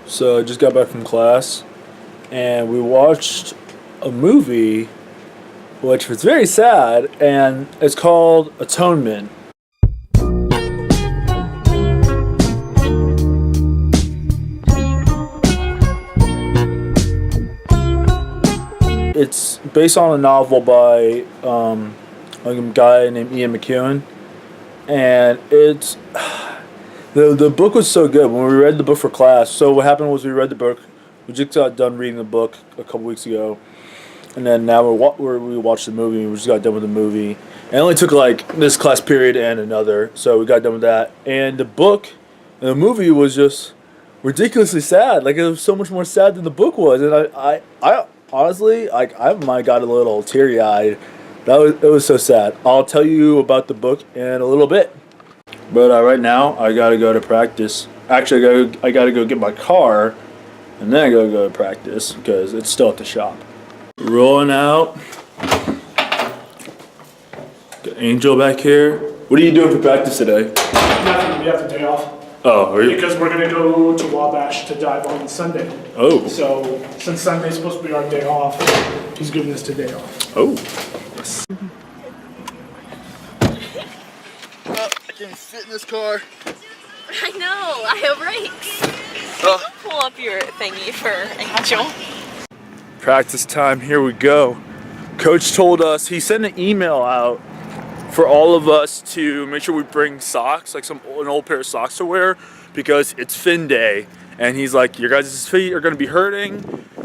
So I just got back from class and we watched a movie which was very sad, and it's called Atonement. It's based on a novel by a guy named Ian McEwan, and it's the book was so good when we read the book for class. So what happened was we read the book. We just got done reading the book a couple weeks ago, and then now we watched the movie. We just got done with the movie. And it only took like this class period and another, so we got done with that. And the book and the movie was just ridiculously sad. Like it was so much more sad than the book was. And I honestly, like I might got a little teary eyed. It was so sad. I'll tell you about the book in a little bit. But right now I gotta go to practice. Actually, I gotta go get my car, and then I gotta go to practice because it's still at the shop. Rolling out. Got Angel back here. What are you doing for practice today? Nothing, we have the day off. Oh, are you? Because we're gonna go to Wabash to dive on Sunday. Oh. So, since Sunday's supposed to be our day off, he's giving us today off. Oh. I can't fit in this car. I know, I have brakes. Pull up your thingy for Angel. Practice time, here we go. Coach told us, he sent an email out for all of us to make sure we bring socks, like an old pair of socks to wear, because it's fin day. And he's like, your guys' feet are gonna be hurting,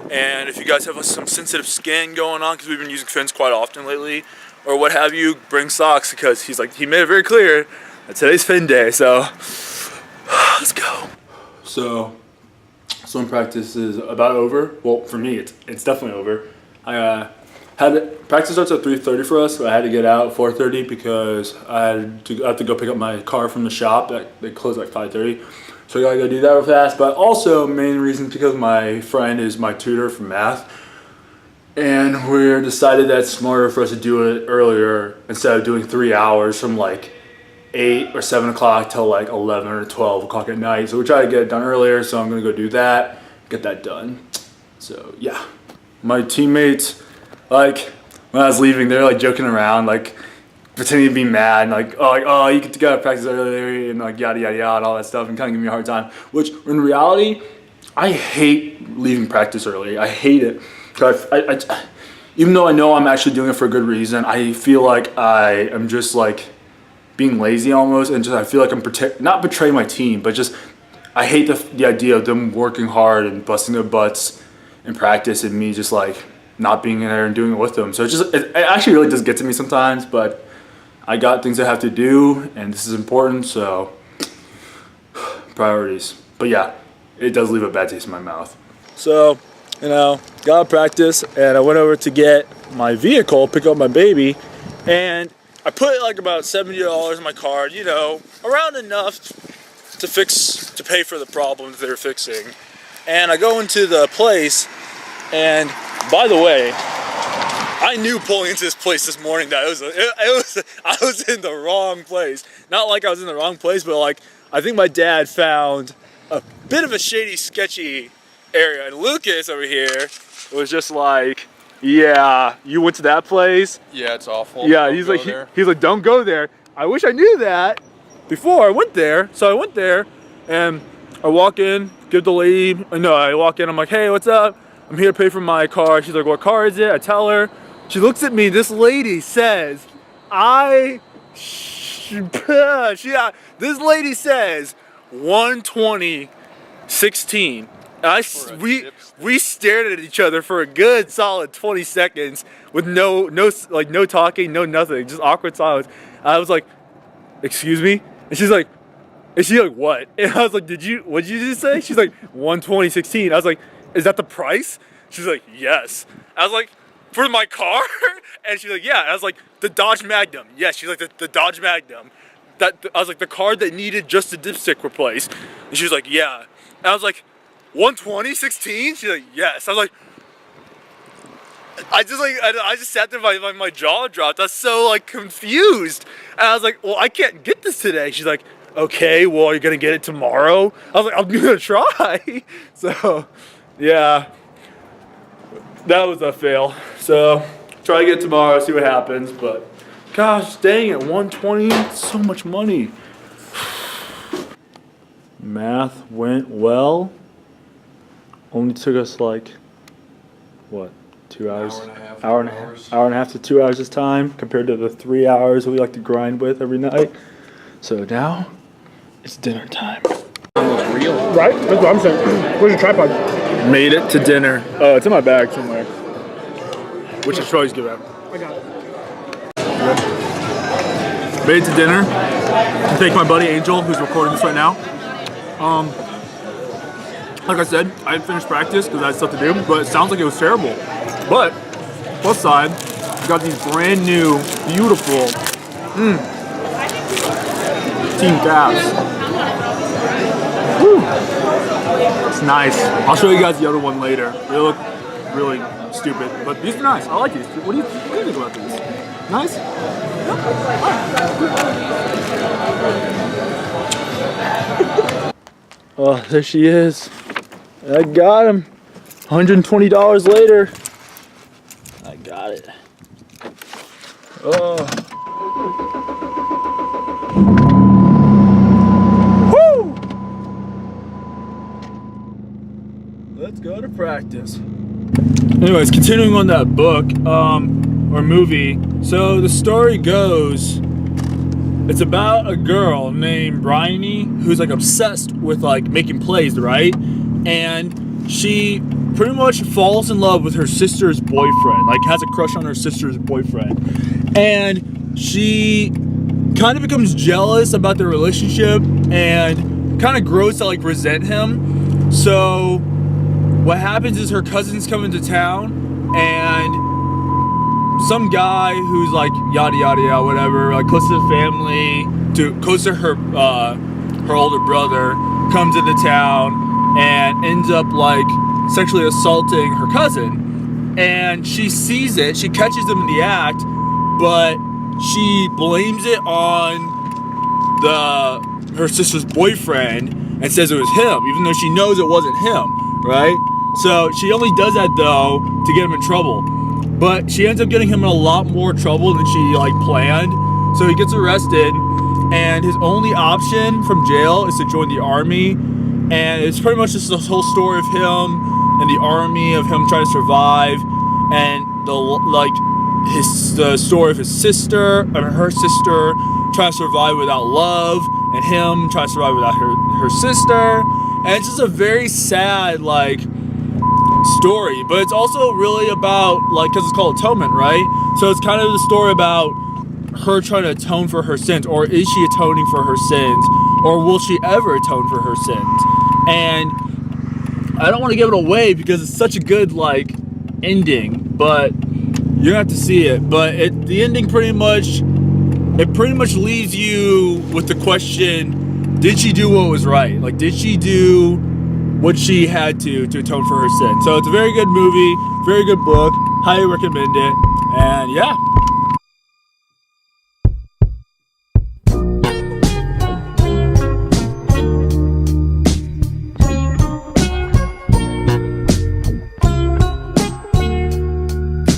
and if you guys have some sensitive skin going on, because we've been using fins quite often lately, or what have you, bring socks, because he's like, he made it very clear that today's fin day, so let's go. So swim practice is about over. Well, for me, it's definitely over. Practice starts at 3:30 for us, so I had to get out at 4:30 because I have to go pick up my car from the shop. They close at 5:30, so I gotta go do that real fast. But also, main reason is because my friend is my tutor for math, and we decided that it's smarter for us to do it earlier instead of doing 3 hours from like 8 or 7 o'clock till like 11 or 12 o'clock at night. So we try to get it done earlier, so I'm gonna go do that, get that done. So yeah, my teammates, like when I was leaving, they're like joking around, like pretending to be mad, and oh, you get to go to practice earlier, and like yada yada yada, and all that stuff, and kind of give me a hard time. Which in reality, I hate leaving practice early. I hate it. Cause even though I know I'm actually doing it for a good reason, I feel like I am just like being lazy almost, and just I feel like I'm not betraying my team, but just I hate the idea of them working hard and busting their butts in practice, and me just like not being there and doing it with them. So it actually really does get to me sometimes, but I got things I have to do, and this is important, so priorities. But yeah, it does leave a bad taste in my mouth. So, got to practice, and I went over to get my vehicle, pick up my baby, and I put like about $70 in my card, around enough to pay for the problems they're fixing. And I go into the place, and by the way, I knew pulling into this place this morning that I was in the wrong place. Not like I was in the wrong place, but like I think my dad found a bit of a shady, sketchy area. And Lucas over here was just like, yeah, you went to that place? Yeah, it's awful. Yeah, he's like, don't go there. I wish I knew that before I went there. So I went there, and I walk in, give the lady, I walk in, I'm like, hey, what's up? I'm here to pay for my car. She's like, what car is it? I tell her. She looks at me. This lady says, this lady says 120/16. We stared at each other for a good solid 20 seconds with no talking, no nothing, just awkward silence. I was like, excuse me? And she's like, what? And I was like, what did you just say? She's like, 120/16. I was like, is that the price? She's like, yes. I was like, for my car? And she's like, yeah. And I was like, the Dodge Magnum. Yes, she's like, the Dodge Magnum. I was like, the car that needed just the dipstick replaced. And she was like, yeah. And I was like, 120/16? She's like, yes. I was like, I just sat there, my jaw dropped. I was so like confused. And I was like, well, I can't get this today. She's like, okay, well, you're gonna get it tomorrow. I was like, I'm gonna try. So, yeah, that was a fail. So, try to get it tomorrow, see what happens. But, gosh, dang it, 120, so much money. Math went well. Only took us like, what, 2 hours? Hour and a half to 2 hours this time, compared to the 3 hours we like to grind with every night. So now, it's dinner time. Right? That's what I'm saying. Where's your tripod? Made it to dinner. Oh, it's in my bag somewhere. Which is Troy's give out. I got it. Made it to dinner. I thank my buddy Angel, who's recording this right now. Like I said, I didn't finish practice because I had stuff to do, but it sounds like it was terrible. But, plus side, we got these brand new, beautiful, Team Cavs. Woo. It's nice. I'll show you guys the other one later. They look really stupid, but these are nice. I like these. What do you think about these? Nice? Oh, there she is. I got him. $120 later. I got it. Oh. Woo! Let's go to practice. Anyways, continuing on that book, or movie. So the story goes, it's about a girl named Bryony who's like obsessed with like making plays, right? And she pretty much falls in love with her sister's boyfriend, like has a crush on her sister's boyfriend. And she kind of becomes jealous about their relationship and kind of grows to like resent him. So what happens is her cousins come into town and some guy who's like yada yada yada whatever, like close to the family, close to her older brother, comes into town and ends up like sexually assaulting her cousin. And she sees it, she catches him in the act, but she blames it on her sister's boyfriend and says it was him, even though she knows it wasn't him, right? So she only does that though to get him in trouble. But she ends up getting him in a lot more trouble than she like planned. So he gets arrested, and his only option from jail is to join the army. And it's pretty much just the whole story of him and the army, of him trying to survive, and the story of his sister, or her sister, trying to survive without love, and him trying to survive without her sister. And it's just a very sad like story, but it's also really about like, because it's called Atonement, right? So it's kind of the story about her trying to atone for her sins, or is she atoning for her sins, or will she ever atone for her sins? And I don't want to give it away because it's such a good like ending, but you have to see it. But the ending pretty much leaves you with the question: did she do what was right? Like, did she do what she had to atone for her sin? So it's a very good movie, very good book, highly recommend it, and yeah.